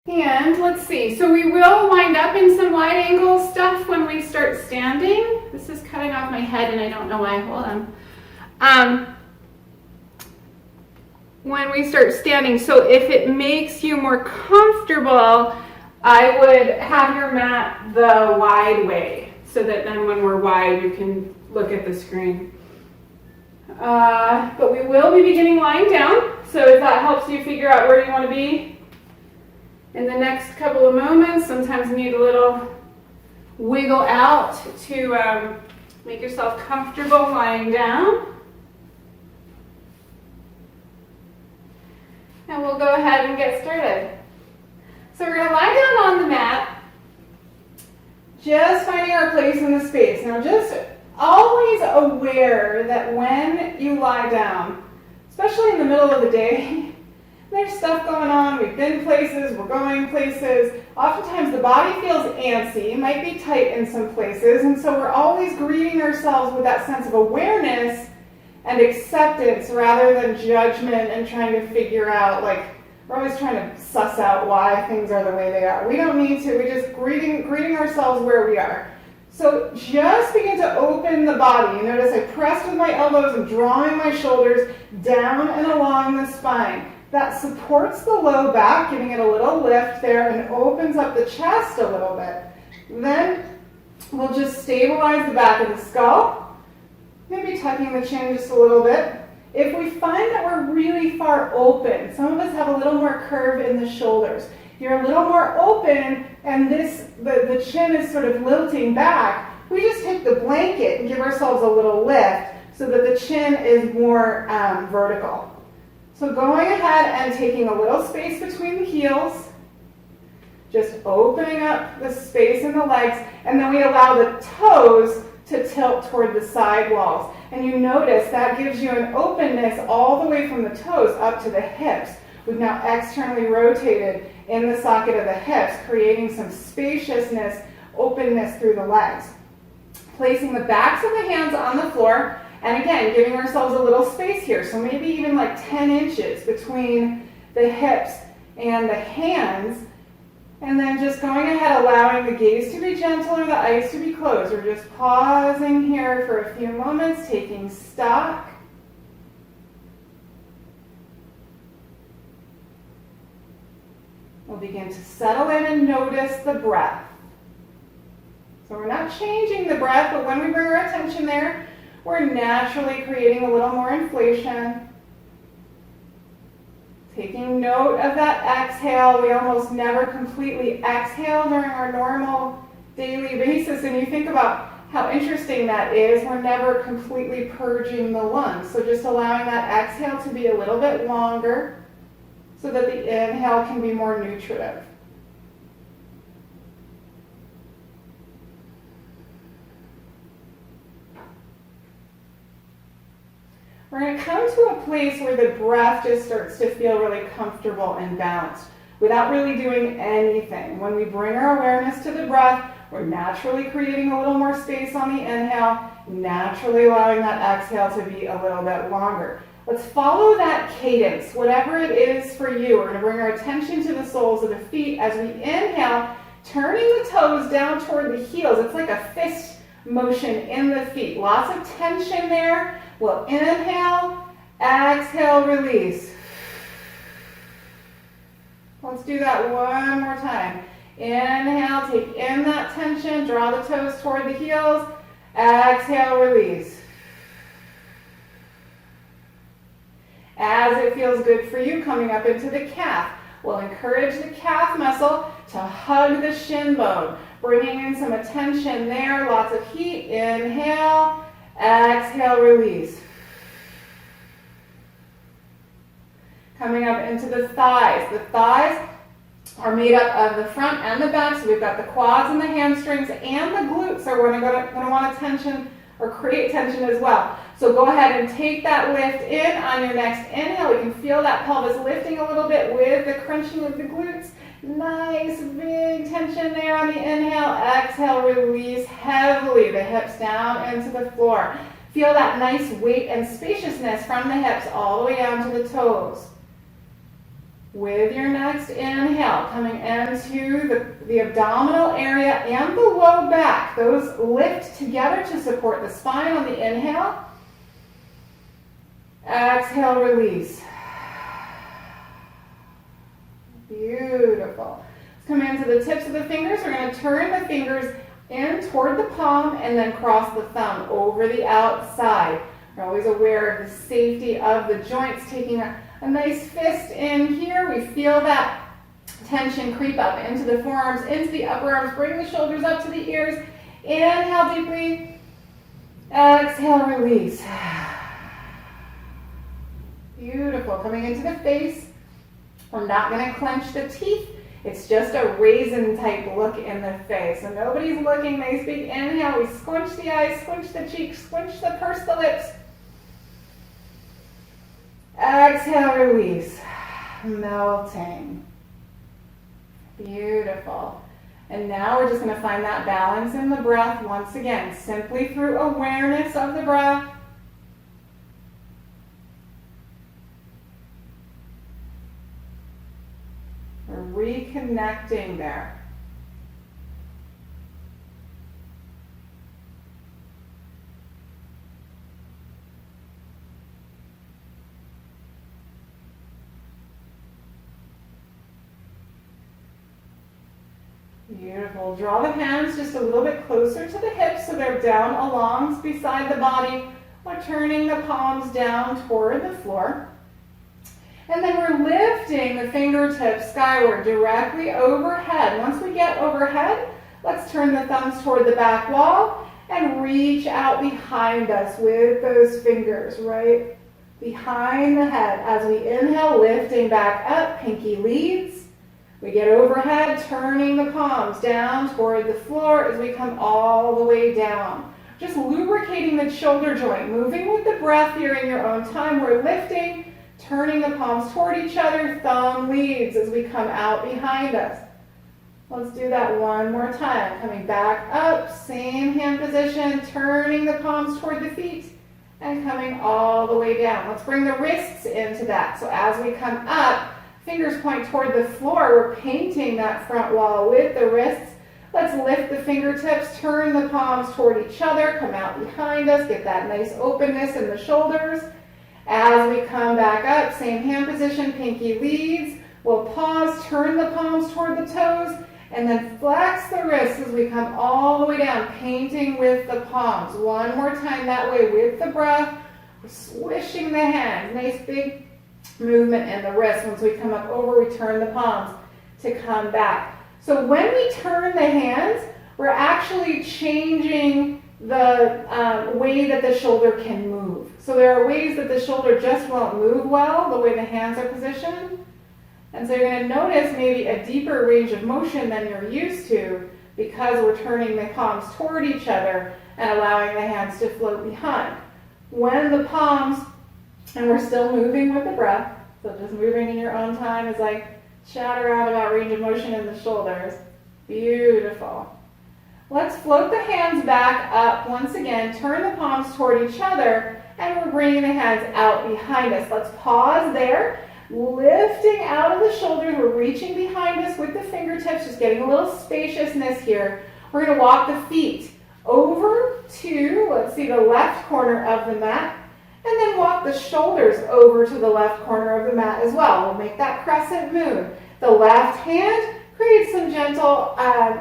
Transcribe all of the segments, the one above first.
And let's see, so we will wind up in some wide angle stuff when we start standing. This is cutting off my head and I don't know why. Hold on. When we start standing, so if it makes you more comfortable, I would have your mat the wide way so that then when we're wide you can look at the screen. But we will be beginning lying down, so if that helps you figure out where you want to be in the next couple of moments, sometimes you need a little wiggle out to make yourself comfortable lying down. And we'll go ahead and get started. So we're going to lie down on the mat, just finding our place in the space. Now just always aware that when you lie down, especially in the middle of the day, there's stuff going on, we've been places, we're going places. Oftentimes the body feels antsy, might be tight in some places, and so we're always greeting ourselves with that sense of awareness and acceptance rather than judgment and trying to figure out, like, we're always trying to suss out why things are the way they are. We don't need to, we're just greeting ourselves where we are. So just begin to open the body. You notice I pressed with my elbows and drawing my shoulders down and along the spine. That supports the low back, giving it a little lift there and opens up the chest a little bit. Then we'll just stabilize the back of the skull, maybe tucking the chin just a little bit. If we find that we're really far open, some of us have a little more curve in the shoulders. You're a little more open and the chin is sort of lilting back. We just take the blanket and give ourselves a little lift so that the chin is more vertical. So going ahead and taking a little space between the heels, just opening up the space in the legs, and then we allow the toes to tilt toward the side walls. And you notice that gives you an openness all the way from the toes up to the hips. We've now externally rotated in the socket of the hips, creating some spaciousness, openness through the legs. Placing the backs of the hands on the floor, and again, giving ourselves a little space here. So maybe even like 10 inches between the hips and the hands. And then just going ahead, allowing the gaze to be gentle or the eyes to be closed. We're just pausing here for a few moments, taking stock. We'll begin to settle in and notice the breath. So we're not changing the breath, but when we bring our attention there, we're naturally creating a little more inflation. Taking note of that exhale. We almost never completely exhale during our normal daily basis. And you think about how interesting that is. We're never completely purging the lungs. So just allowing that exhale to be a little bit longer so that the inhale can be more nutritive. We're going to come to a place where the breath just starts to feel really comfortable and balanced without really doing anything. When we bring our awareness to the breath, we're naturally creating a little more space on the inhale, naturally allowing that exhale to be a little bit longer. Let's follow that cadence, whatever it is for you. We're going to bring our attention to the soles of the feet as we inhale, turning the toes down toward the heels. It's like a fist motion in the feet. Lots of tension there. We'll inhale, exhale, release. Let's do that one more time. Inhale, take in that tension, draw the toes toward the heels. Exhale, release. As it feels good for you, coming up into the calf. We'll encourage the calf muscle to hug the shin bone, bringing in some attention there, lots of heat. Inhale, exhale, release. Coming up into the thighs. The thighs are made up of the front and the back, so we've got the quads and the hamstrings, and the glutes are going to want attention or create tension as well. So go ahead and take that lift in on your next inhale. We can feel that pelvis lifting a little bit with the crunching of the glutes. Nice big tension there on the inhale. Exhale, release heavily the hips down into the floor. Feel that nice weight and spaciousness from the hips all the way down to the toes. With your next inhale, coming into the abdominal area and the low back. Those lift together to support the spine on the inhale. Exhale, release. Beautiful. Let's come into the tips of the fingers. We're going to turn the fingers in toward the palm and then cross the thumb over the outside. We're always aware of the safety of the joints. Taking a nice fist in here. We feel that tension creep up into the forearms, into the upper arms. Bring the shoulders up to the ears. Inhale deeply. Exhale, release. Beautiful. Coming into the face. We're not going to clench the teeth. It's just a raisin type look in the face. So nobody's looking. Nice big inhale. We squinch the eyes, squinch the cheeks, purse the lips. Exhale, release. Melting. Beautiful. And now we're just going to find that balance in the breath once again, simply through awareness of the breath. We're reconnecting there. Beautiful. Draw the hands just a little bit closer to the hips so they're down along beside the body. We're turning the palms down toward the floor. And then we're lifting the fingertips skyward, directly overhead. Once we get overhead, let's turn the thumbs toward the back wall and reach out behind us with those fingers, right behind the head. As we inhale, lifting back up, pinky leads. We get overhead, turning the palms down toward the floor as we come all the way down. Just lubricating the shoulder joint, moving with the breath here in your own time. We're lifting, turning the palms toward each other, thumb leads as we come out behind us. Let's do that one more time. Coming back up, same hand position, turning the palms toward the feet and coming all the way down. Let's bring the wrists into that. So as we come up, fingers point toward the floor. We're painting that front wall with the wrists. Let's lift the fingertips, turn the palms toward each other, come out behind us, get that nice openness in the shoulders. As we come back up, same hand position, pinky leads. We'll pause, turn the palms toward the toes, and then flex the wrists as we come all the way down, painting with the palms. One more time that way with the breath. We're swishing the hands, nice big movement in the wrist. Once we come up over, we turn the palms to come back. So when we turn the hands, we're actually changing the way that the shoulder can move. So there are ways that the shoulder just won't move well, the way the hands are positioned. And so you're going to notice maybe a deeper range of motion than you're used to because we're turning the palms toward each other and allowing the hands to float behind. When the palms, and we're still moving with the breath, so just moving in your own time as I chat around about range of motion in the shoulders. Beautiful. Let's float the hands back up once again, turn the palms toward each other, and we're bringing the hands out behind us. Let's pause there, lifting out of the shoulders. We're reaching behind us with the fingertips, just getting a little spaciousness here. We're going to walk the feet over to, let's see, the left corner of the mat, and then walk the shoulders over to the left corner of the mat as well. We'll make that crescent moon. The left hand creates some gentle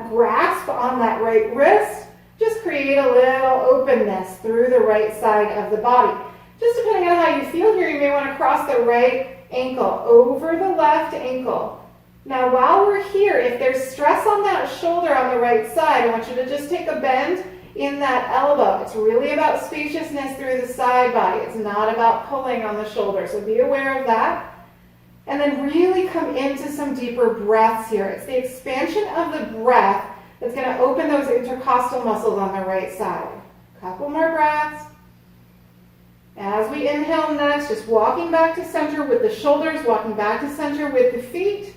grasp on that right wrist. Just create a little openness through the right side of the body. Just depending on how you feel here, you may want to cross the right ankle over the left ankle. Now while we're here, if there's stress on that shoulder on the right side, I want you to just take a bend in that elbow. It's really about spaciousness through the side body. It's not about pulling on the shoulder. So be aware of that. And then really come into some deeper breaths here. It's the expansion of the breath that's going to open those intercostal muscles on the right side. A couple more breaths. As we inhale next, just walking back to center with the shoulders, walking back to center with the feet.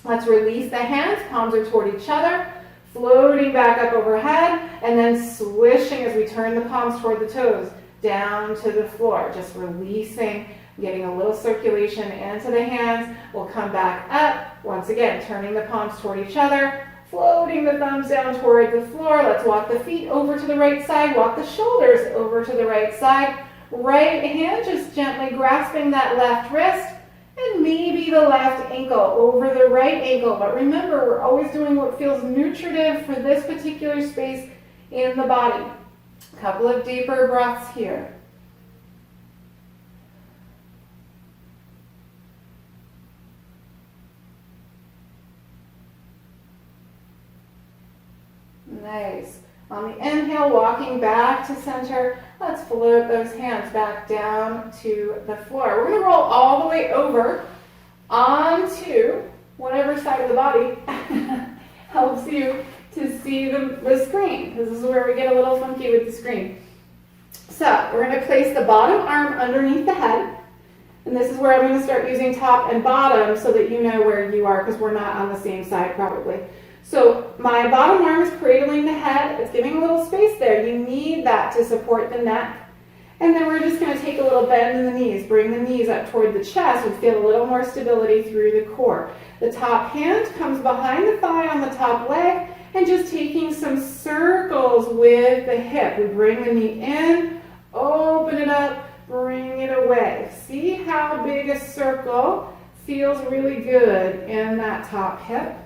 Let's release the hands. Palms are toward each other. Floating back up overhead, and then swishing as we turn the palms toward the toes, down to the floor. Just releasing getting a little circulation into the hands. We'll come back up. Once again, turning the palms toward each other, floating the thumbs down toward the floor. Let's walk the feet over to the right side, walk the shoulders over to the right side. Right hand just gently grasping that left wrist, and maybe the left ankle over the right ankle. But remember, we're always doing what feels nutritive for this particular space in the body. A couple of deeper breaths here. Nice. On the inhale, walking back to center, let's float those hands back down to the floor. We're going to roll all the way over onto whatever side of the body helps you to see the screen. This is where we get a little funky with the screen. So we're going to place the bottom arm underneath the head. And this is where I'm going to start using top and bottom so that you know where you are, because we're not on the same side probably. So my bottom arm is cradling the head. It's giving a little space there. You need that to support the neck. And then we're just going to take a little bend in the knees. Bring the knees up toward the chest. We feel a little more stability through the core. The top hand comes behind the thigh on the top leg, and just taking some circles with the hip. We bring the knee in, open it up, bring it away. See how big a circle feels really good in that top hip.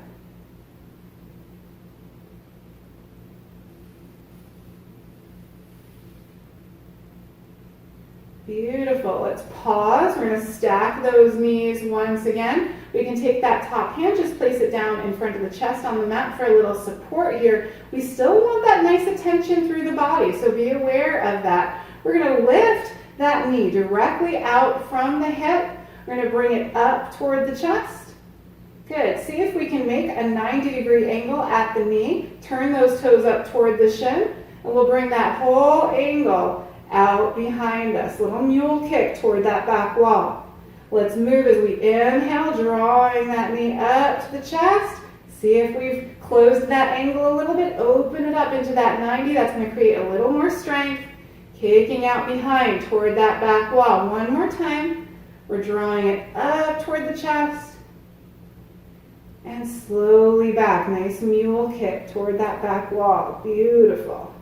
Beautiful. Let's pause. We're going to stack those knees once again. We can take that top hand, just place it down in front of the chest on the mat for a little support here. We still want that nice attention through the body, so be aware of that. We're going to lift that knee directly out from the hip. We're going to bring it up toward the chest. Good. See if we can make a 90-degree angle at the knee. Turn those toes up toward the shin, and we'll bring that whole angle out behind us. Little mule kick toward that back wall. Let's move as we inhale, drawing that knee up to the chest. See if we've closed that angle a little bit. Open it up into that 90. That's going to create a little more strength. Kicking out behind toward that back wall. One more time. We're drawing it up toward the chest. And slowly back. Nice mule kick toward that back wall. Beautiful.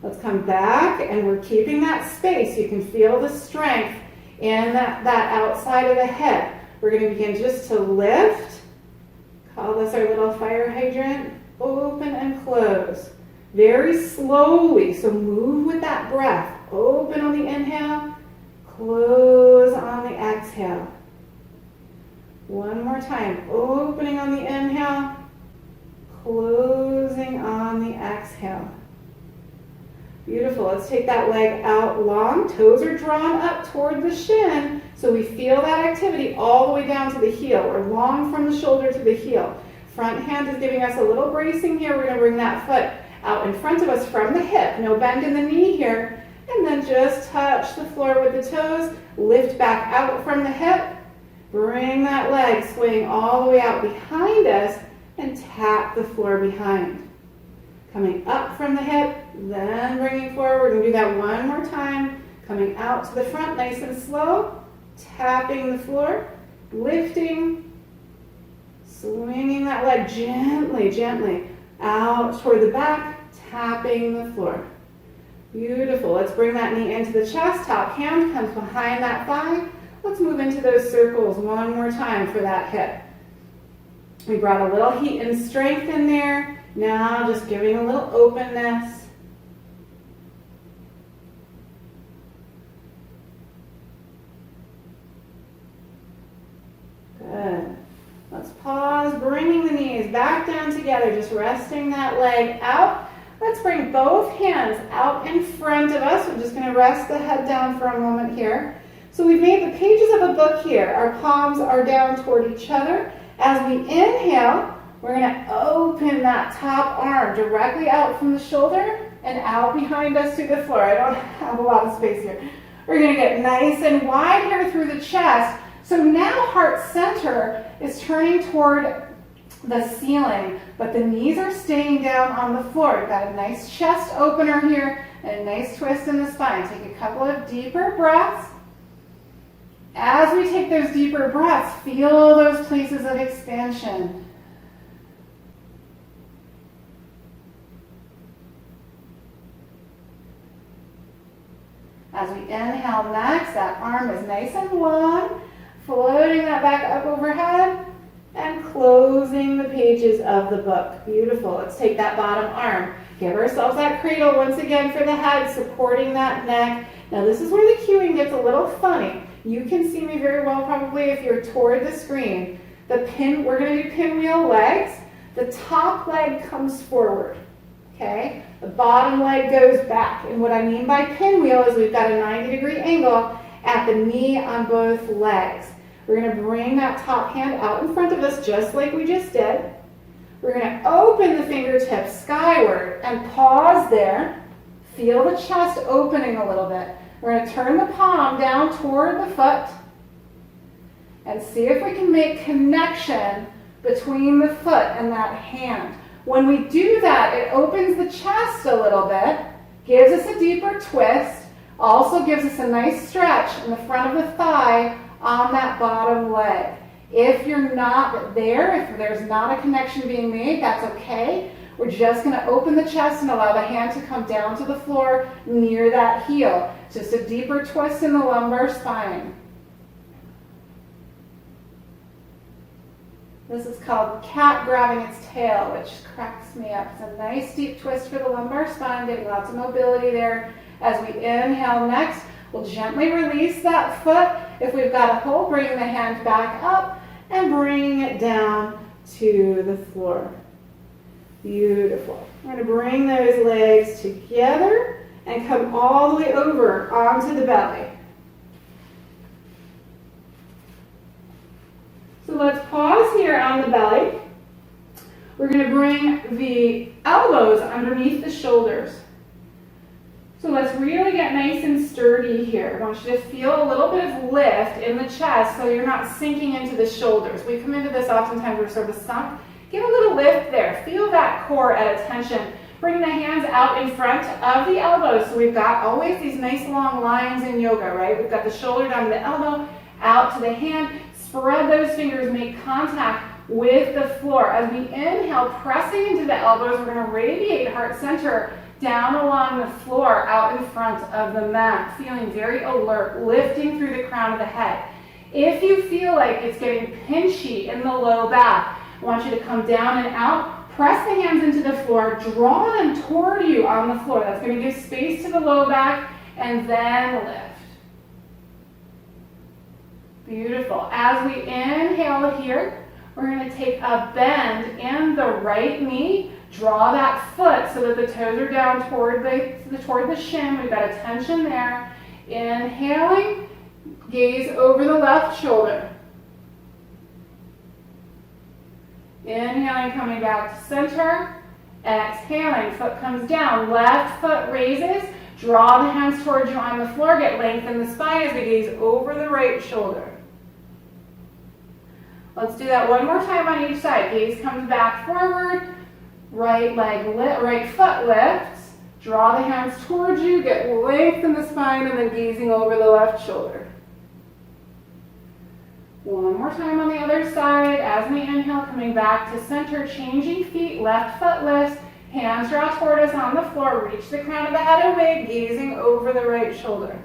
Let's come back, and we're keeping that space. You can feel the strength in that outside of the hip. We're going to begin just to lift. Call this our little fire hydrant. Open and close. Very slowly, so move with that breath. Open on the inhale, close on the exhale. One more time. Opening on the inhale, closing on the exhale. Beautiful. Let's take that leg out long. Toes are drawn up toward the shin, so we feel that activity all the way down to the heel. We're long from the shoulder to the heel. Front hand is giving us a little bracing here. We're going to bring that foot out in front of us from the hip. No bend in the knee here. And then just touch the floor with the toes. Lift back out from the hip. Bring that leg swaying all the way out behind us and tap the floor behind. Coming up from the hip, then bringing forward. We're going to do that one more time. Coming out to the front, nice and slow. Tapping the floor. Lifting. Swinging that leg gently, gently out toward the back. Tapping the floor. Beautiful. Let's bring that knee into the chest. Top hand comes behind that thigh. Let's move into those circles one more time for that hip. We brought a little heat and strength in there. Now just giving a little openness. Good. Let's pause, bringing the knees back down together, just resting that leg out. Let's bring both hands out in front of us. We're just going to rest the head down for a moment here. So we've made the pages of a book here. Our palms are down toward each other. As we inhale, we're going to open that top arm directly out from the shoulder and out behind us to the floor. I don't have a lot of space here. We're going to get nice and wide here through the chest. So now heart center is turning toward the ceiling, but the knees are staying down on the floor. We've got a nice chest opener here and a nice twist in the spine. Take a couple of deeper breaths. As we take those deeper breaths, feel those places of expansion. As we inhale next, that arm is nice and long, floating that back up overhead and closing the pages of the book. Beautiful. Let's take that bottom arm. Give ourselves that cradle once again for the head, supporting that neck. Now this is where the cueing gets a little funny. You can see me very well probably if you're toward the screen. We're going to do pinwheel legs. The top leg comes forward. Okay, the bottom leg goes back. And what I mean by pinwheel is we've got a 90-degree angle at the knee on both legs. We're going to bring that top hand out in front of us just like we just did. We're going to open the fingertips skyward and pause there. Feel the chest opening a little bit. We're going to turn the palm down toward the foot and see if we can make connection between the foot and that hand. When we do that, it opens the chest a little bit, gives us a deeper twist, also gives us a nice stretch in the front of the thigh on that bottom leg. If you're not there, if there's not a connection being made, that's okay. We're just going to open the chest and allow the hand to come down to the floor near that heel. Just a deeper twist in the lumbar spine. This is called cat grabbing its tail, which cracks me up. It's a nice deep twist for the lumbar spine, getting lots of mobility there. As we inhale next, we'll gently release that foot. If we've got a hold, bring the hand back up and bring it down to the floor. Beautiful. We're going to bring those legs together and come all the way over onto the belly. So let's pause here on the belly. We're going to bring the elbows underneath the shoulders. So let's really get nice and sturdy here. I want you to feel a little bit of lift in the chest so you're not sinking into the shoulders. We come into this oftentimes we're sort of sunk. Give a little lift there. Feel that core at attention. Bring the hands out in front of the elbows. So we've got always these nice long lines in yoga, right? We've got the shoulder down to the elbow, out to the hand. Spread those fingers, make contact with the floor. As we inhale, pressing into the elbows, we're going to radiate heart center down along the floor, out in front of the mat, feeling very alert, lifting through the crown of the head. If you feel like it's getting pinchy in the low back, I want you to come down and out, press the hands into the floor, draw them toward you on the floor. That's going to give space to the low back, and then lift. Beautiful. As we inhale here, we're going to take a bend in the right knee. Draw that foot so that the toes are down toward the shin. We've got a tension there. Inhaling, gaze over the left shoulder. Inhaling, coming back to center. Exhaling, foot comes down. Left foot raises. Draw the hands towards you on the floor. Get length in the spine as we gaze over the right shoulder. Let's do that one more time on each side. Gaze comes back forward. Right foot lifts. Draw the hands towards you. Get length in the spine and then gazing over the left shoulder. One more time on the other side. As we inhale, coming back to center, changing feet. Left foot lifts. Hands draw toward us on the floor. Reach the crown of the head away, gazing over the right shoulder.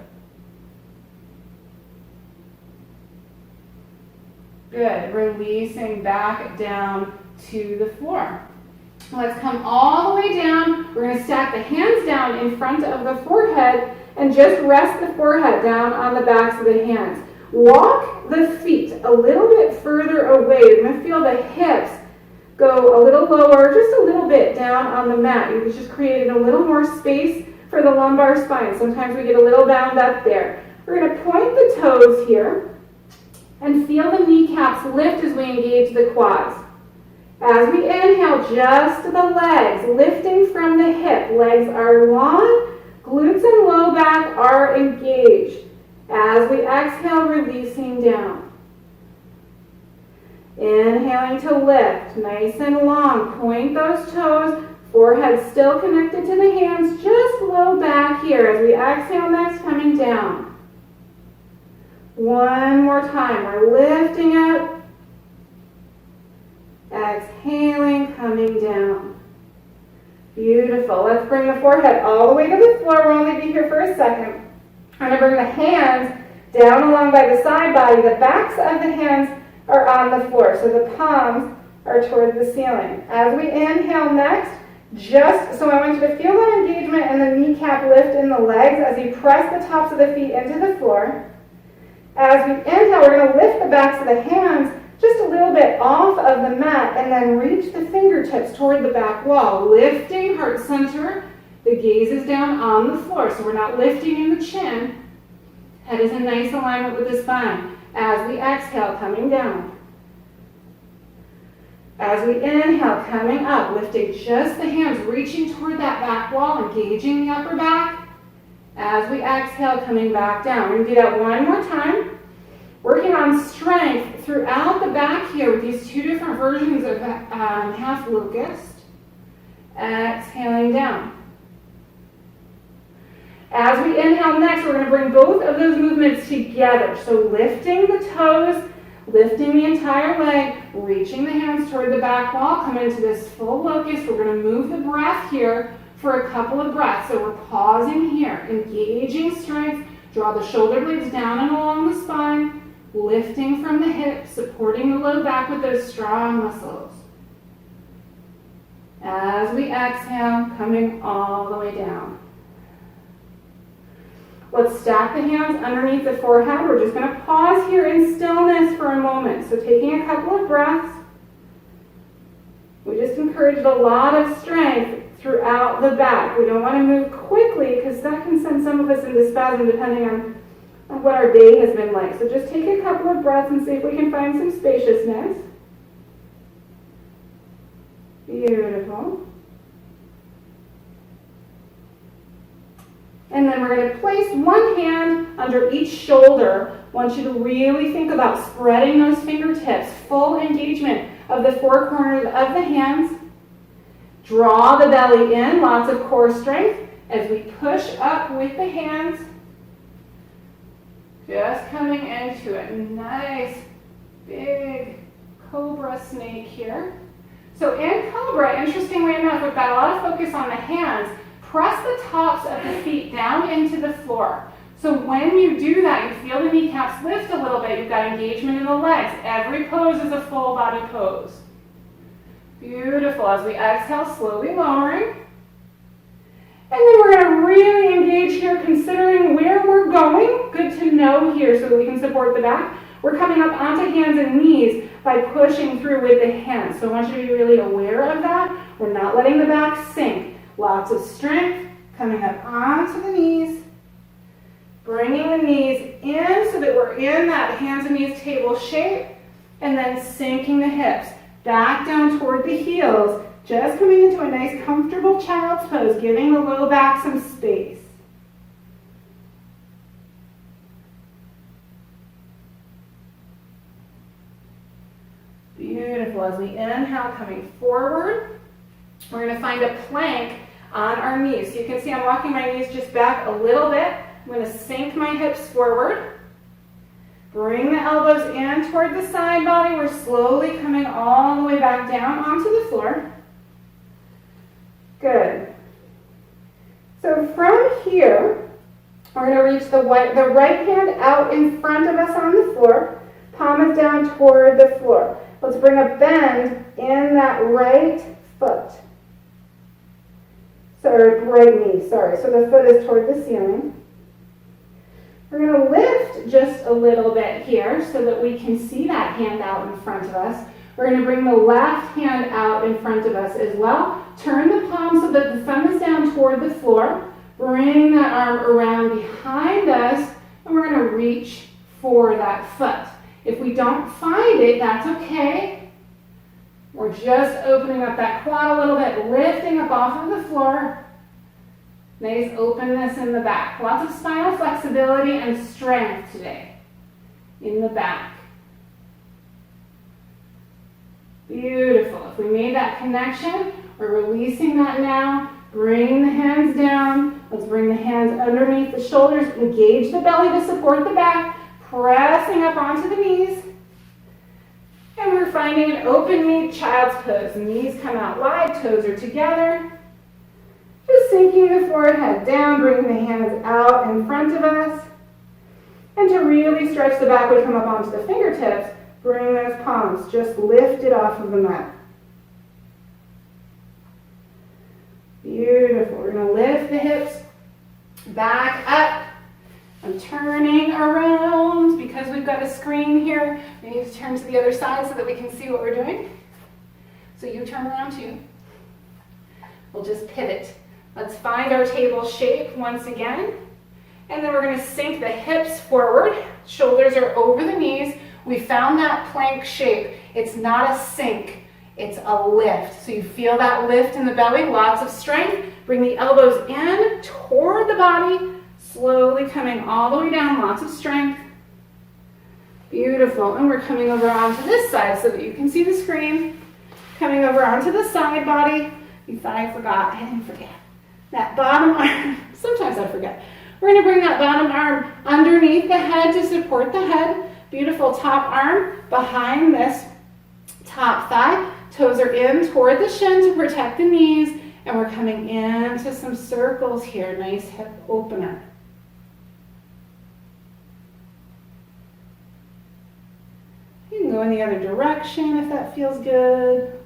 Good. Releasing back down to the floor. Let's come all the way down. We're going to stack the hands down in front of the forehead and just rest the forehead down on the backs of the hands. Walk the feet a little bit further away. You're going to feel the hips go a little lower, just a little bit down on the mat. You're just creating a little more space for the lumbar spine. Sometimes we get a little bound up there. We're going to point the toes here and feel the kneecaps lift as we engage the quads. As we inhale, just the legs lifting from the hip. Legs are long, glutes and low back are engaged. As we exhale, releasing down. Inhaling to lift, nice and long. Point those toes, forehead still connected to the hands, just low back here. As we exhale next, coming down. One more time. We're lifting up. Exhaling, coming down. Beautiful. Let's bring the forehead all the way to the floor. We'll only be here for a second. I'm going to bring the hands down along by the side body. The backs of the hands are on the floor, so the palms are toward the ceiling. As we inhale next, so I want you to feel that engagement and the kneecap lift in the legs as you press the tops of the feet into the floor. As we inhale, we're going to lift the backs of the hands just a little bit off of the mat and then reach the fingertips toward the back wall, lifting heart center. The gaze is down on the floor, so we're not lifting in the chin. Head is in nice alignment with the spine. As we exhale, coming down. As we inhale, coming up, lifting just the hands, reaching toward that back wall, engaging the upper back. As we exhale, coming back down. We're going to do that one more time. Working on strength throughout the back here with these two different versions of half locust. Exhaling down. As we inhale next, we're going to bring both of those movements together. So lifting the toes, lifting the entire leg, reaching the hands toward the back wall, come into this full locust. We're going to move the breath here for a couple of breaths. So we're pausing here, engaging strength, draw the shoulder blades down and along the spine, lifting from the hips, supporting the low back with those strong muscles. As we exhale, coming all the way down. Let's stack the hands underneath the forehead. We're just going to pause here in stillness for a moment. So taking a couple of breaths. We just encouraged a lot of strength throughout the back. We don't want to move quickly because that can send some of us into spasm depending on what our day has been like. So just take a couple of breaths and see if we can find some spaciousness. Beautiful. And then we're going to place one hand under each shoulder. I want you to really think about spreading those fingertips, full engagement of the four corners of the hands. Draw the belly in, lots of core strength as we push up with the hands. Just coming into a nice big cobra snake here. So in cobra, interestingly enough, we've got a lot of focus on the hands. Press the tops of the feet down into the floor. So when you do that, you feel the kneecaps lift a little bit. You've got engagement in the legs. Every pose is a full body pose. Beautiful. As we exhale, slowly lowering. And then we're going to really engage here, considering where we're going. Good to know here so that we can support the back. We're coming up onto hands and knees by pushing through with the hands. So I want you to be really aware of that. We're not letting the back sink. Lots of strength, coming up onto the knees, bringing the knees in so that we're in that hands and knees table shape, and then sinking the hips back down toward the heels, just coming into a nice comfortable child's pose, giving the low back some space. Beautiful. As we inhale, coming forward, we're going to find a plank on our knees. So you can see I'm walking my knees just back a little bit. I'm going to sink my hips forward. Bring the elbows in toward the side body. We're slowly coming all the way back down onto the floor. Good. So from here, we're going to reach the right hand out in front of us on the floor. Palm is down toward the floor. Let's bring a bend in that right foot. Right knee, sorry. So the foot is toward the ceiling. We're going to lift just a little bit here so that we can see that hand out in front of us. We're going to bring the left hand out in front of us as well. Turn the palm so that the thumb is down toward the floor. Bring that arm around behind us, and we're going to reach for that foot. If we don't find it, that's okay. We're just opening up that quad a little bit, lifting up off of the floor. Nice openness in the back. Lots of spinal flexibility and strength today in the back. Beautiful. If we made that connection, we're releasing that now. Bring the hands down. Let's bring the hands underneath the shoulders. Engage the belly to support the back. pressing up onto the knees. And we're finding an open knee child's pose. Knees come out wide, toes are together. Just sinking the forehead down, bringing the hands out in front of us. And to really stretch the back, we come up onto the fingertips. Bring those palms just lifted off of the mat. Beautiful. We're going to lift the hips back up. I'm turning around because we've got a screen here. We need to turn to the other side so that we can see what we're doing. So you turn around too. We'll just pivot. Let's find our table shape once again. And then we're going to sink the hips forward. Shoulders are over the knees. We found that plank shape. It's not a sink, it's a lift. So you feel that lift in the belly, lots of strength. Bring the elbows in toward the body. Slowly coming all the way down, lots of strength. Beautiful. And we're coming over onto this side so that you can see the screen. Coming over onto the side body. You thought I forgot. I didn't forget. That bottom arm. Sometimes I forget. We're going to bring that bottom arm underneath the head to support the head. Beautiful top arm behind this top thigh. Toes are in toward the shin to protect the knees. And we're coming into some circles here. Nice hip opener. You can go in the other direction if that feels good.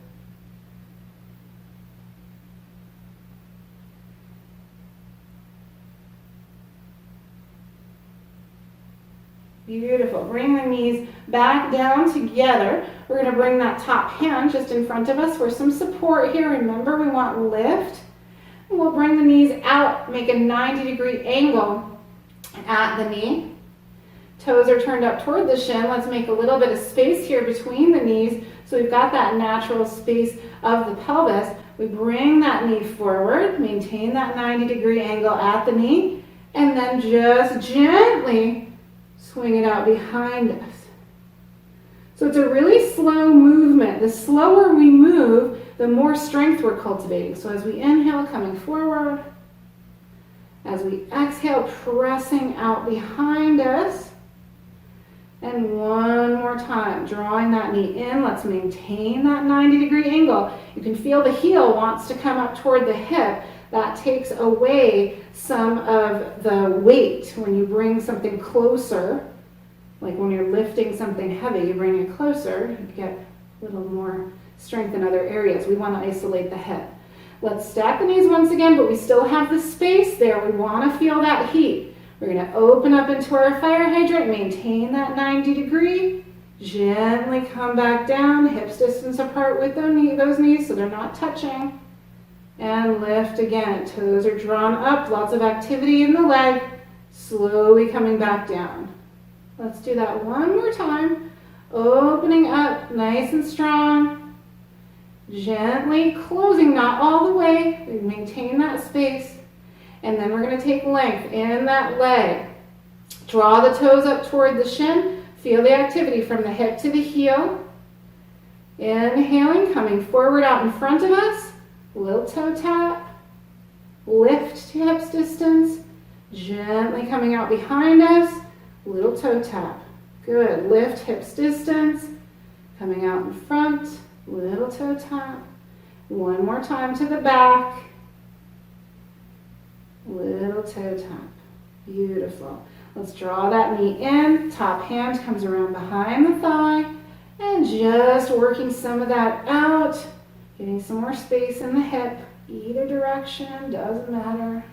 Beautiful. Bring the knees back down together. We're going to bring that top hand just in front of us for some support here. Remember, we want lift. And we'll bring the knees out, make a 90-degree angle at the knee. Toes are turned up toward the shin. Let's make a little bit of space here between the knees so we've got that natural space of the pelvis. We bring that knee forward, maintain that 90-degree angle at the knee, and then just gently swing it out behind us. So it's a really slow movement. The slower we move, the more strength we're cultivating. So as we inhale, coming forward. As we exhale, pressing out behind us. And one more time, drawing that knee in. Let's maintain that 90-degree angle. You can feel the heel wants to come up toward the hip. That takes away some of the weight when you bring something closer. Like when you're lifting something heavy, you bring it closer, you get a little more strength in other areas. We want to isolate the hip. Let's stack the knees once again, but we still have the space there. We want to feel that heat. We're going to open up into our fire hydrant, maintain that 90-degree, gently come back down, hips distance apart with those knees so they're not touching. And lift again. Toes are drawn up, lots of activity in the leg, slowly coming back down. Let's do that one more time. Opening up, nice and strong. Gently closing, not all the way. We maintain that space. And then we're going to take length in that leg. Draw the toes up toward the shin. Feel the activity from the hip to the heel. Inhaling, coming forward out in front of us. Little toe tap. Lift to hips distance. Gently coming out behind us. Little toe tap. Good. Lift hips distance. Coming out in front. Little toe tap. One more time to the back. Little toe tap. Beautiful. Let's draw that knee in. Top hand comes around behind the thigh. And just working some of that out. Getting some more space in the hip. Either direction, doesn't matter.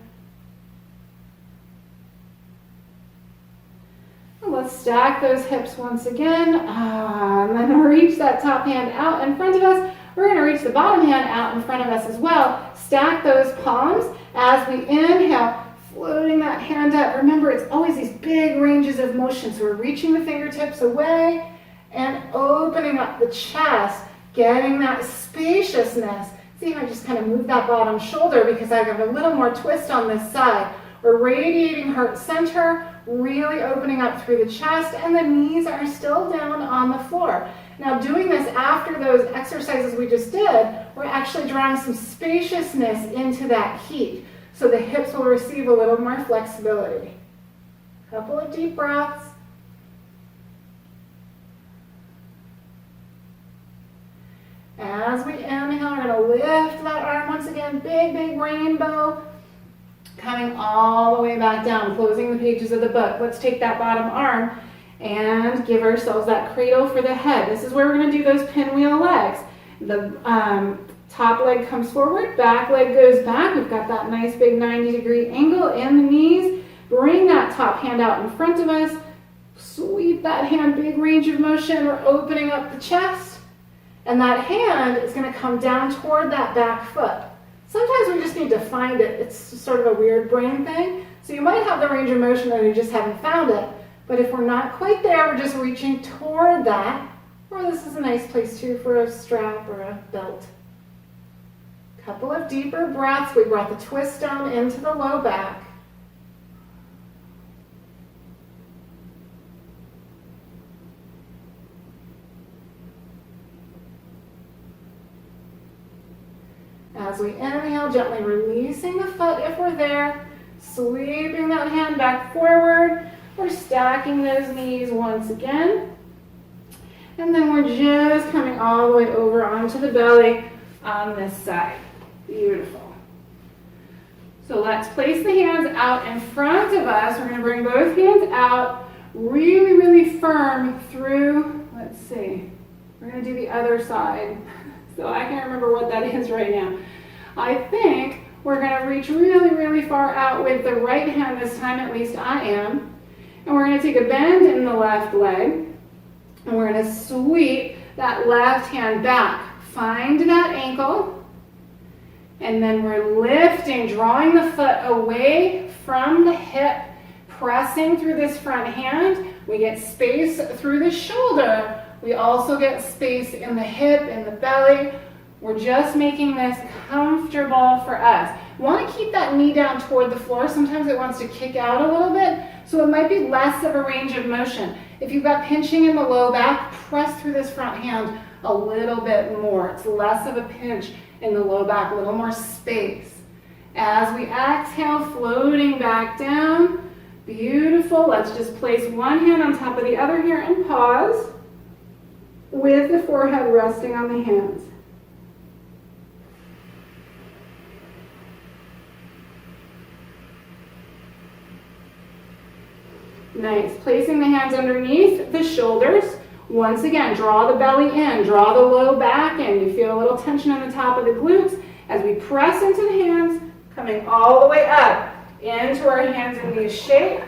Let's stack those hips once again. And then reach that top hand out in front of us. We're going to reach the bottom hand out in front of us as well. Stack those palms as we inhale, floating that hand up. Remember, it's always these big ranges of motion. So we're reaching the fingertips away and opening up the chest, getting that spaciousness. See if I just kind of move that bottom shoulder because I have a little more twist on this side. We're radiating heart center, really opening up through the chest, and the knees are still down on the floor. Now doing this after those exercises we just did, we're actually drawing some spaciousness into that heat. So the hips will receive a little more flexibility. Couple of deep breaths. As we inhale, we're gonna lift that arm once again, big, big rainbow, coming all the way back down, closing the pages of the book. Let's take that bottom arm and give ourselves that cradle for the head. This is where we're gonna do those pinwheel legs. The top leg comes forward, back leg goes back. We've got that nice big 90-degree angle in the knees. Bring that top hand out in front of us. Sweep that hand, big range of motion. We're opening up the chest. And that hand is going to come down toward that back foot. Sometimes we just need to find it. It's sort of a weird brain thing. So you might have the range of motion and you just haven't found it. But if we're not quite there, we're just reaching toward that. Or this is a nice place too for a strap or a belt. Couple of deeper breaths. We brought the twist down into the low back. As we inhale, gently releasing the foot if we're there, sweeping that hand back forward. We're stacking those knees once again. And then we're just coming all the way over onto the belly on this side. Beautiful. So let's place the hands out in front of us. We're going to bring both hands out, really, really firm through, let's see, we're going to do the other side. So I can't remember what that is right now. I think we're going to reach really, really far out with the right hand this time, at least I am. And we're going to take a bend in the left leg. And we're going to sweep that left hand back. Find that ankle. And then we're lifting, drawing the foot away from the hip, pressing through this front hand. We get space through the shoulder. We also get space in the hip, in the belly. We're just making this comfortable for us. We want to keep that knee down toward the floor. Sometimes it wants to kick out a little bit, so it might be less of a range of motion. If you've got pinching in the low back, press through this front hand a little bit more. It's less of a pinch in the low back, a little more space. As we exhale, floating back down. Beautiful. Let's just place one hand on top of the other here and pause, with the forehead resting on the hands. Nice. Placing the hands underneath the shoulders. Once again, draw the belly in, draw the low back in. You feel a little tension in the top of the glutes as we press into the hands, coming all the way up into our hands and knees shape.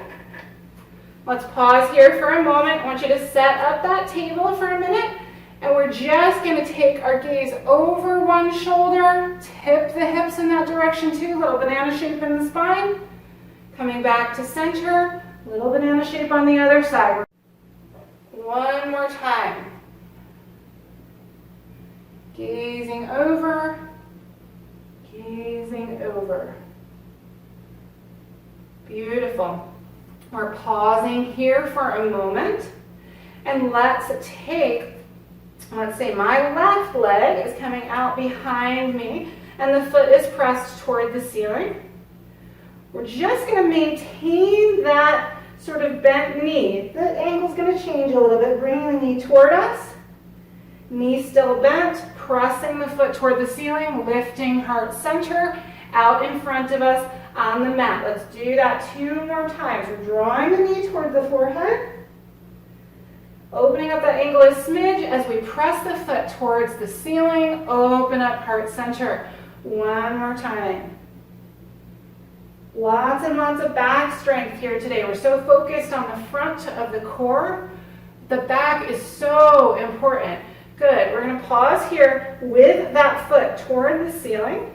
Let's pause here for a moment. I want you to set up that table for a minute. And we're just going to take our gaze over one shoulder, tip the hips in that direction too, little banana shape in the spine. Coming back to center, little banana shape on the other side. One more time. Gazing over, gazing over. Beautiful. We're pausing here for a moment. And let's take, let's say my left leg is coming out behind me and the foot is pressed toward the ceiling. We're just going to maintain that sort of bent knee. The ankle's going to change a little bit, bringing the knee toward us. Knee still bent, pressing the foot toward the ceiling, lifting heart center out in front of us on the mat. Let's do that 2 more times. We're drawing the knee toward the forehead. Opening up that ankle a smidge as we press the foot towards the ceiling. Open up heart center. One more time. Lots and lots of back strength here today. We're so focused on the front of the core. The back is so important. Good. We're going to pause here with that foot toward the ceiling.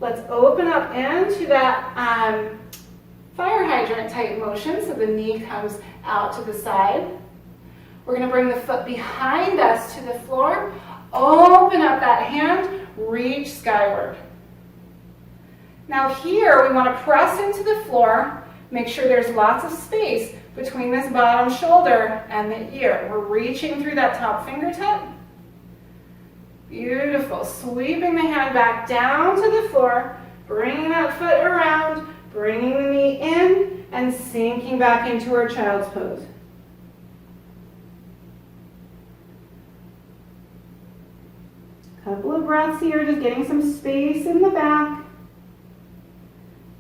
Let's open up into that fire hydrant type motion so the knee comes out to the side. We're going to bring the foot behind us to the floor. Open up that hand, reach skyward. Now here we want to press into the floor. Make sure there's lots of space between this bottom shoulder and the ear. We're reaching through that top fingertip. Beautiful. Sweeping the hand back down to the floor, bringing that foot around, bringing the knee in, and sinking back into our child's pose. Couple of breaths here, just getting some space in the back.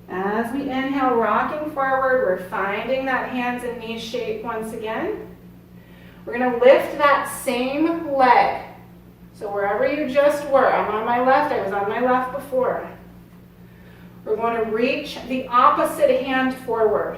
As we inhale, rocking forward, we're finding that hands and knees shape once again. We're going to lift that same leg. So wherever you just were, I'm on my left, I was on my left before. We're going to reach the opposite hand forward.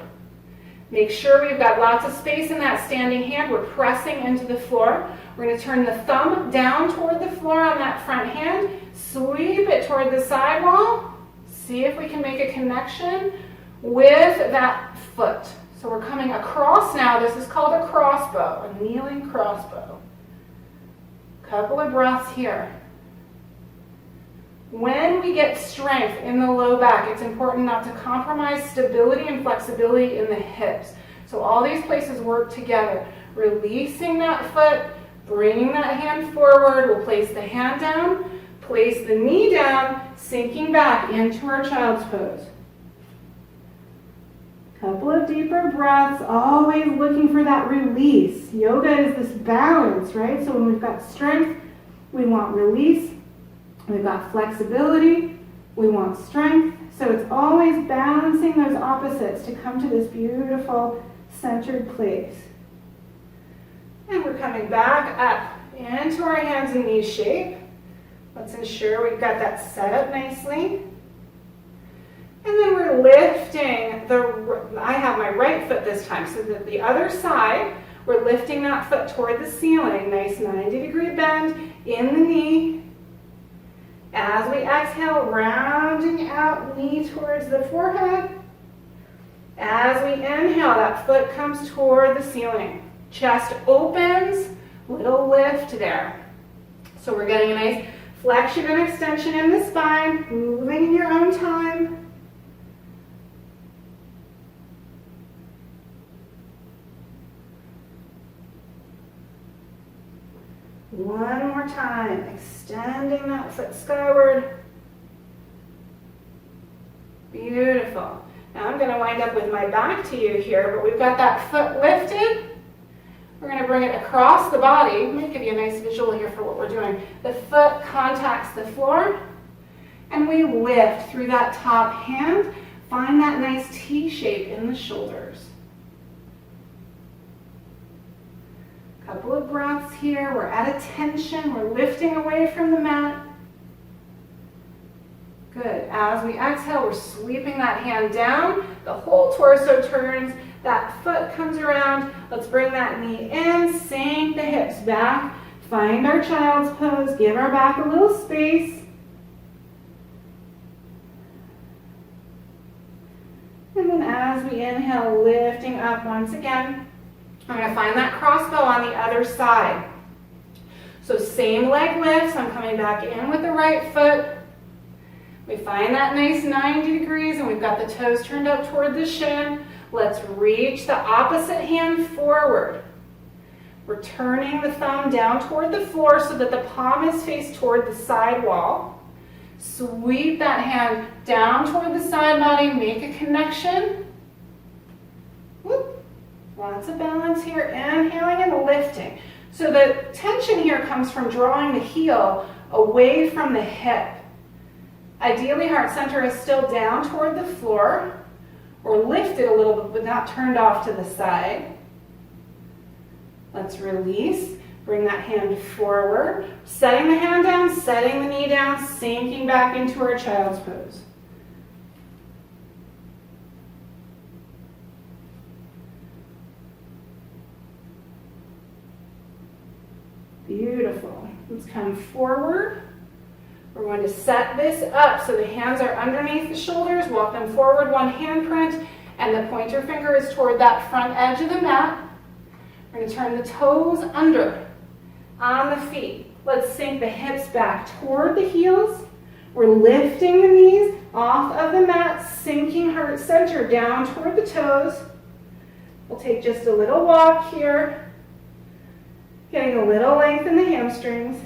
Make sure we've got lots of space in that standing hand. We're pressing into the floor. We're going to turn the thumb down toward the floor on that front hand. Sweep it toward the sidewall. See if we can make a connection with that foot. So we're coming across now. This is called a crossbow, a kneeling crossbow. Couple of breaths here. When we get strength in the low back, it's important not to compromise stability and flexibility in the hips. So all these places work together. Releasing that foot, bringing that hand forward. We'll place the hand down, place the knee down, sinking back into our child's pose. Couple of deeper breaths, always looking for that release. Yoga is this balance, right? So when we've got strength, we want release. We've got flexibility, we want strength. So it's always balancing those opposites to come to this beautiful centered place. And we're coming back up into our hands and knees shape. Let's ensure we've got that set up nicely. And then we're lifting I have my right foot this time, so that the other side, we're lifting that foot toward the ceiling. Nice 90-degree bend in the knee. As we exhale, rounding out knee towards the forehead. As we inhale, that foot comes toward the ceiling. Chest opens, little lift there. So we're getting a nice flexion and extension in the spine, moving in your own time. One more time, extending that foot skyward. Beautiful. Now I'm going to wind up with my back to you here, but we've got that foot lifted. We're going to bring it across the body. Let me give you a nice visual here for what we're doing. The foot contacts the floor, and we lift through that top hand. Find that nice T shape in the shoulders. Couple of breaths here. We're at attention. We're lifting away from the mat. Good. As we exhale, we're sweeping that hand down. The whole torso turns. That foot comes around. Let's bring that knee in. Sink the hips back. Find our child's pose. Give our back a little space. And then as we inhale, lifting up once again. I'm going to find that crossbow on the other side. So same leg lifts. I'm coming back in with the right foot. We find that nice 90 degrees, and we've got the toes turned up toward the shin. Let's reach the opposite hand forward. We're turning the thumb down toward the floor so that the palm is faced toward the side wall. Sweep that hand down toward the side body. Make a connection. Whoop. Lots of balance here, inhaling and lifting. So the tension here comes from drawing the heel away from the hip. Ideally, heart center is still down toward the floor or lifted a little bit, but not turned off to the side. Let's release. Bring that hand forward. Setting the hand down, setting the knee down, sinking back into our child's pose. Beautiful. Let's come forward. We're going to set this up so the hands are underneath the shoulders. Walk them forward, one handprint, and the pointer finger is toward that front edge of the mat. We're going to turn the toes under on the feet. Let's sink the hips back toward the heels. We're lifting the knees off of the mat, sinking heart center down toward the toes. We'll take just a little walk here. Getting a little length in the hamstrings.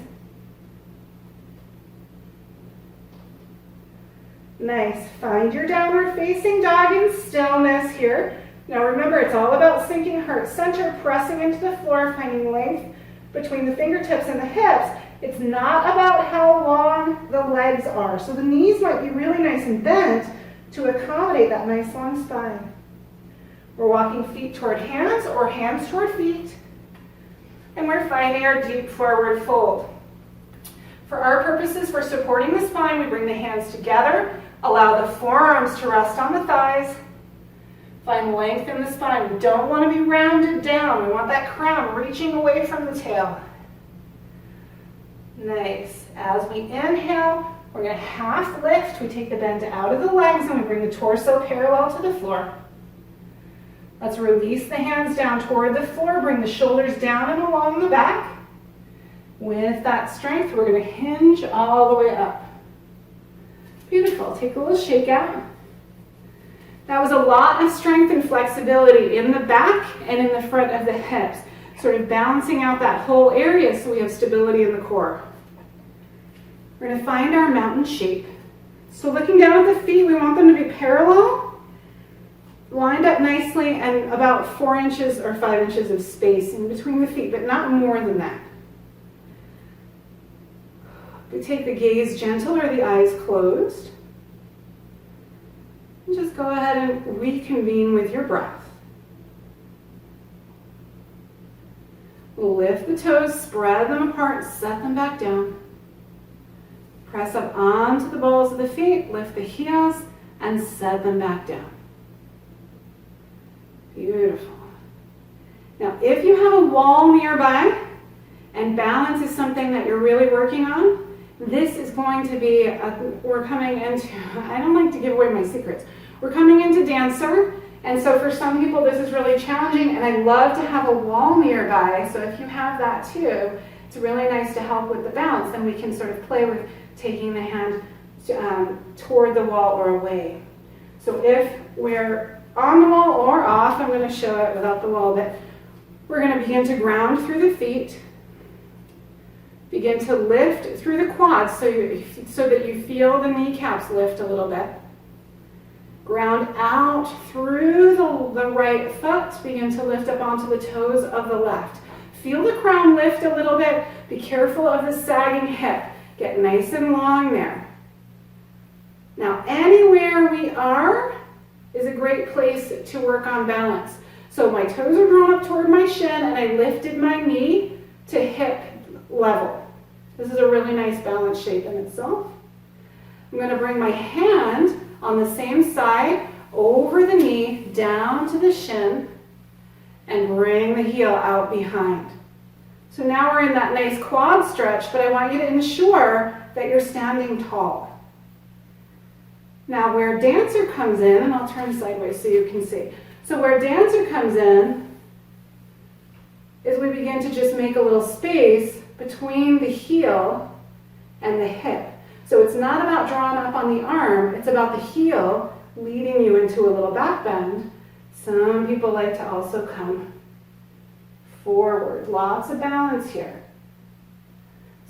Nice. Find your downward facing dog in stillness here. Now remember, it's all about sinking heart center, pressing into the floor, finding length between the fingertips and the hips. It's not about how long the legs are. So the knees might be really nice and bent to accommodate that nice long spine. We're walking feet toward hands or hands toward feet. And we're finding our deep forward fold. For our purposes, for supporting the spine, we bring the hands together, allow the forearms to rest on the thighs, find length in the spine. We don't want to be rounded down. We want that crown reaching away from the tail. Nice. As we inhale, we're going to half lift. We take the bend out of the legs and we bring the torso parallel to the floor. Let's release the hands down toward the floor. Bring the shoulders down and along the back. With that strength, we're going to hinge all the way up. Beautiful. Take a little shake out. That was a lot of strength and flexibility in the back and in the front of the hips, sort of balancing out that whole area so we have stability in the core. We're going to find our mountain shape. So looking down at the feet, we want them to be parallel, lined up nicely, and about 4 inches or 5 inches of space in between the feet, but not more than that. We take the gaze gentle or the eyes closed. And just go ahead and reconvene with your breath. Lift the toes, spread them apart, set them back down. Press up onto the balls of the feet, lift the heels, and set them back down. Beautiful. Now, if you have a wall nearby and balance is something that you're really working on, this is going to be, we're coming into, I don't like to give away my secrets. We're coming into dancer, and so for some people this is really challenging, and I love to have a wall nearby, so if you have that too, it's really nice to help with the balance. Then we can sort of play with taking the hand toward the wall or away. So if we're on the wall or off, I'm going to show it without the wall, but we're going to begin to ground through the feet. Begin to lift through the quads so that you feel the kneecaps lift a little bit. Ground out through the right foot. Begin to lift up onto the toes of the left. Feel the crown lift a little bit. Be careful of the sagging hip. Get nice and long there. Now, anywhere we are is a great place to work on balance. So my toes are drawn up toward my shin and I lifted my knee to hip level. This is a really nice balance shape in itself. I'm going to bring my hand on the same side over the knee down to the shin and bring the heel out behind. So now we're in that nice quad stretch, but I want you to ensure that you're standing tall. Now where dancer comes in, and I'll turn sideways so you can see. So where dancer comes in is we begin to just make a little space between the heel and the hip. So it's not about drawing up on the arm, it's about the heel leading you into a little back bend. Some people like to also come forward. Lots of balance here.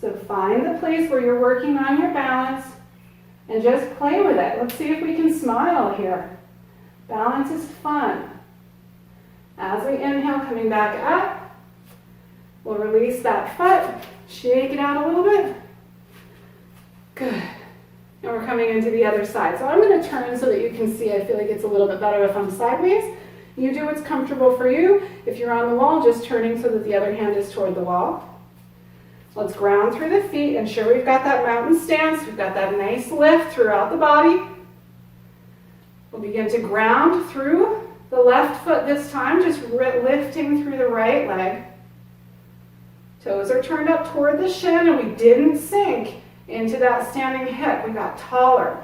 So find the place where you're working on your balance and just play with it. Let's see if we can smile here. Balance is fun. As we inhale, coming back up, we'll release that foot, shake it out a little bit. Good. And we're coming into the other side. So I'm going to turn so that you can see. I feel like it's a little bit better if I'm sideways. You do what's comfortable for you. If you're on the wall, just turning so that the other hand is toward the wall. Let's ground through the feet. Ensure we've got that mountain stance. We've got that nice lift throughout the body. We'll begin to ground through the left foot this time, just lifting through the right leg. Toes are turned up toward the shin, and we didn't sink into that standing hip. We got taller.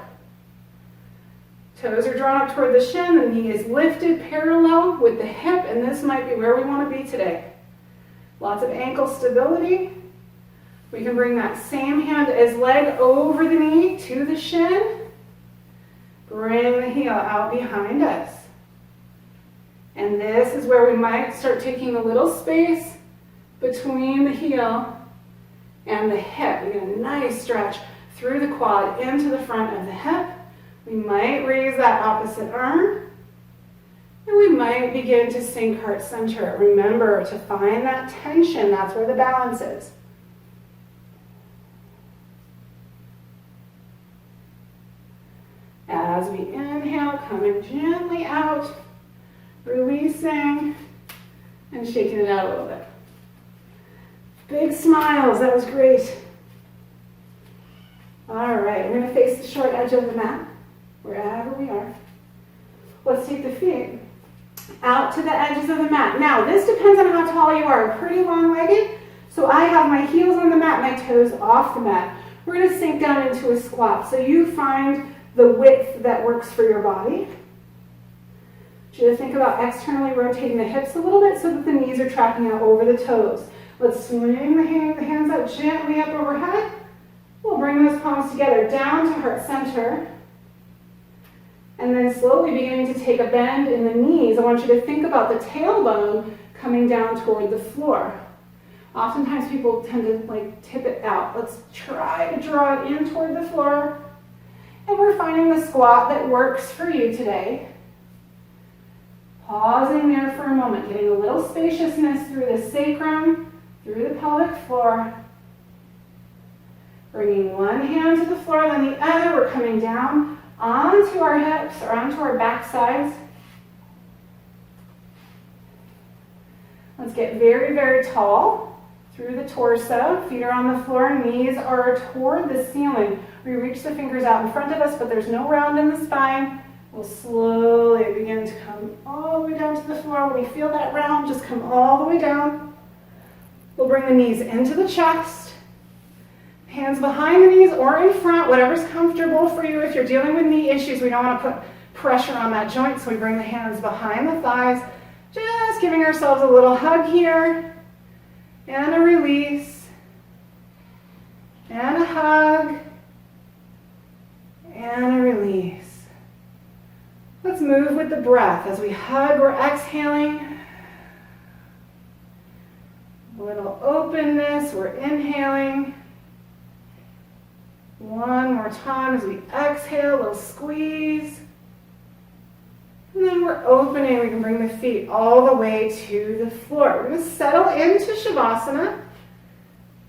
Toes are drawn up toward the shin, the knee is lifted parallel with the hip, and this might be where we want to be today. Lots of ankle stability. We can bring that same hand as leg over the knee to the shin. Bring the heel out behind us. And this is where we might start taking a little space between the heel and the hip. We get a nice stretch through the quad into the front of the hip. We might raise that opposite arm. And we might begin to sink heart center. Remember to find that tension. That's where the balance is. as we inhale, coming gently out, releasing, and shaking it out a little bit. Big smiles, that was great. All right, we're gonna face the short edge of the mat, wherever we are. Let's take the feet out to the edges of the mat. Now, this depends on how tall you are. Pretty long-legged, so I have my heels on the mat, my toes off the mat. We're gonna sink down into a squat, so you find the width that works for your body. Just think about externally rotating the hips a little bit so that the knees are tracking out over the toes. Let's swing the hands up gently up overhead. We'll bring those palms together down to heart center. And then slowly beginning to take a bend in the knees. I want you to think about the tailbone coming down toward the floor. Oftentimes people tend to tip it out. Let's try to draw it in toward the floor. And we're finding the squat that works for you today. Pausing there for a moment, getting a little spaciousness through the sacrum, through the pelvic floor. Bringing one hand to the floor, then the other. We're coming down onto our hips or onto our back sides. Let's get very, very tall through the torso. Feet are on the floor, knees are toward the ceiling. We reach the fingers out in front of us, but there's no round in the spine. We'll slowly begin to come all the way down to the floor. When you feel that round, just come all the way down. We'll bring the knees into the chest. Hands behind the knees or in front, whatever's comfortable for you. If you're dealing with knee issues, we don't want to put pressure on that joint, so we bring the hands behind the thighs. Just giving ourselves a little hug here. And a release. And a hug. And a release. Let's move with the breath. As we hug, we're exhaling. A little openness, we're inhaling. One more time as we exhale, a little squeeze. And then we're opening. We can bring the feet all the way to the floor. We're going to settle into Shavasana.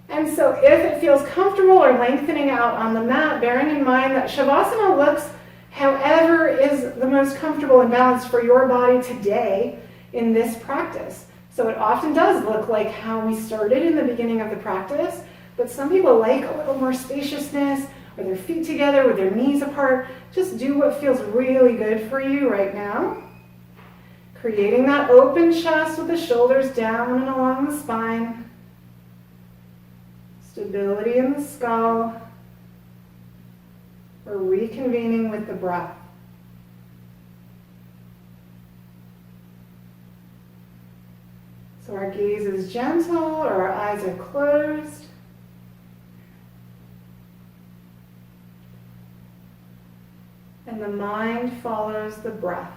And so if it feels comfortable or lengthening out on the mat, bearing in mind that Shavasana looks however is the most comfortable and balanced for your body today in this practice. So it often does look like how we started in the beginning of the practice, but some people like a little more spaciousness, or their feet together with their knees apart. Just do what feels really good for you right now. Creating that open chest with the shoulders down and along the spine. Stability in the skull. We're reconvening with the breath. So our gaze is gentle or our eyes are closed. And the mind follows the breath.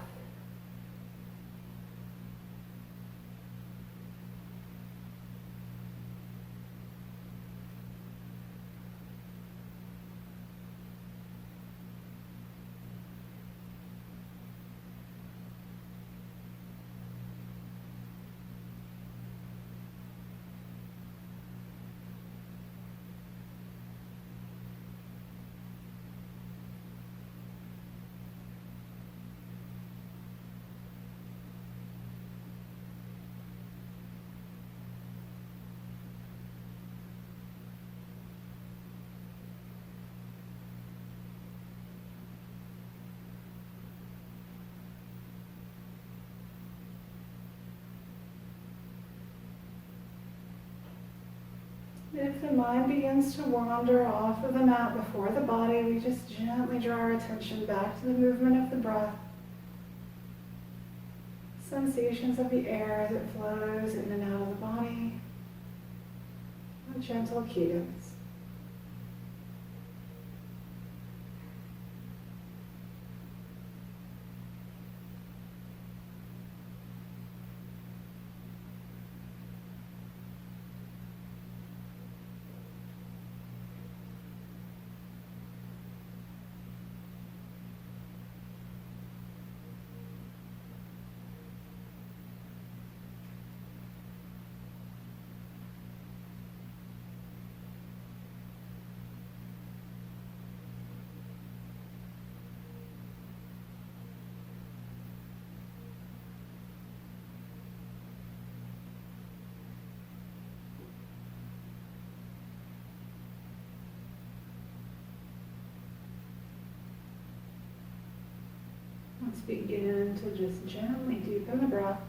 If the mind begins to wander off of the mat before the body, we just gently draw our attention back to the movement of the breath. Sensations of the air as it flows in and out of the body. A gentle cadence. Let's begin to just gently deepen the breath.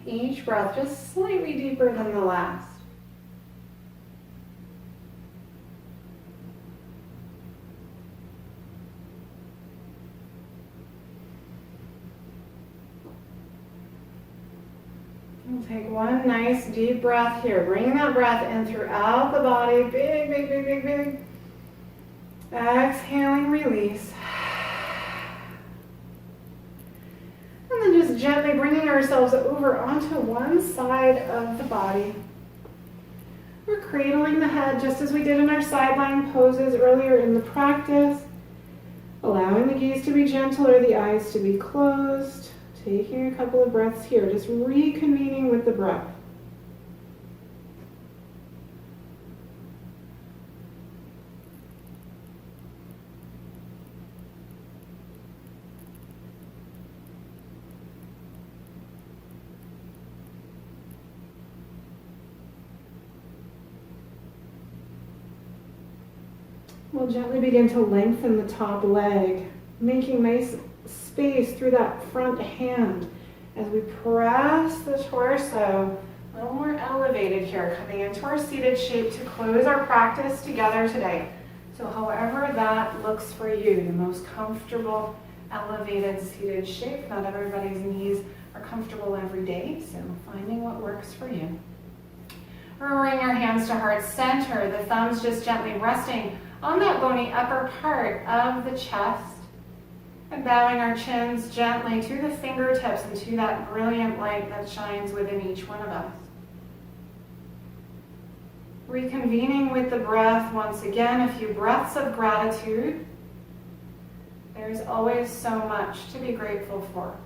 Each breath just slightly deeper than the last. We'll take one nice deep breath here. Bringing that breath in throughout the body. Big, big, big, big, big. Exhaling, release. And then just gently bringing ourselves over onto one side of the body. We're cradling the head just as we did in our sideline poses earlier in the practice. Allowing the gaze to be gentle or the eyes to be closed. Taking a couple of breaths here, just reconvening with the breath. We'll gently begin to lengthen the top leg, making nice space through that front hand as we press the torso a little more elevated here, coming into our seated shape to close our practice together today. So however that looks for you, the most comfortable elevated seated shape. Not everybody's knees are comfortable every day, so finding what works for you. We're bringing our hands to heart center, the thumbs just gently resting on that bony upper part of the chest. And bowing our chins gently to the fingertips and to that brilliant light that shines within each one of us. Reconvening with the breath once again, a few breaths of gratitude. There's always so much to be grateful for.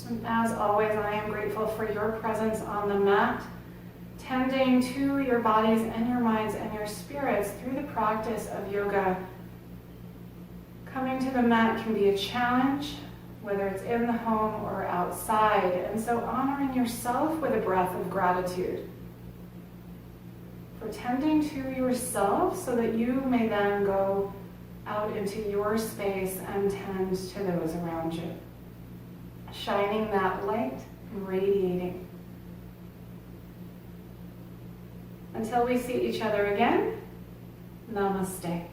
And as always, I am grateful for your presence on the mat, tending to your bodies and your minds and your spirits through the practice of yoga. Coming to the mat can be a challenge, whether it's in the home or outside, and so honoring yourself with a breath of gratitude for tending to yourself so that you may then go out into your space and tend to those around you. Shining that light and radiating. Until we see each other again, namaste.